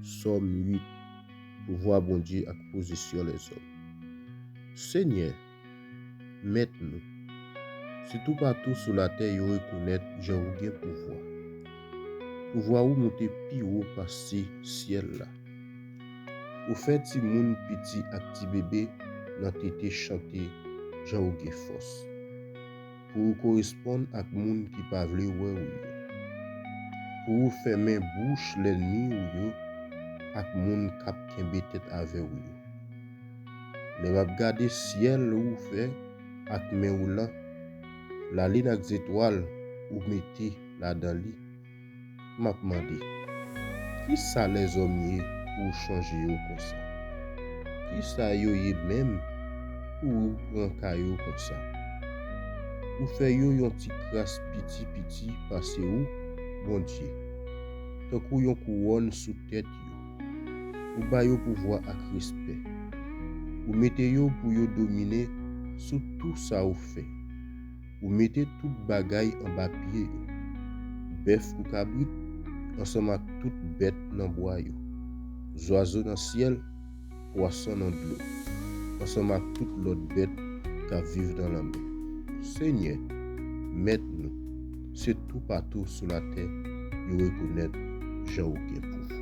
Somme 8, pouvoir bon Dieu à position les hommes. Seigneur, maintenant, si tout partout sur la terre, yo reconnaître j'ai eu pouvoir. Pouvoir ou monter plus haut passer ciel là. Ou fait si moun petit ak ti bébé nan tété chanter j'ai eu force. Pour correspondre ak moun qui pa vle wè ou yo. Pour fermer bouche l'ennemi ou yo ak moun kap kembe tête avec ou yo. Le m'a gade ciel ou fait ak men ou là, la ligne ak étoiles ou mettez là dans li. M'a demandé, qui ça les hommes pour changer yo comme ça? Qui ça yo même pour prendre caillou comme ça? Ou fait yo yon ti crasse petit parce ou bon Dieu. Tant kou yon couronne sous tête yo. Ou ba yo pouvoir ak respect. Ou mettez yo pour yo dominer sur tout ça ou fait. Ou mettez tout bagay en bas pied yo. Bœuf ou cabrit ensemble avec toute bête dans bois yo. Oiseaux dans ciel, poisson dans l'eau. Ensemble avec toute l'autre bête qui vivent dans la mer. Seigneur, maintenant, c'est tout partout sur la terre, yo reconnaître j'ai aucun pouvoir.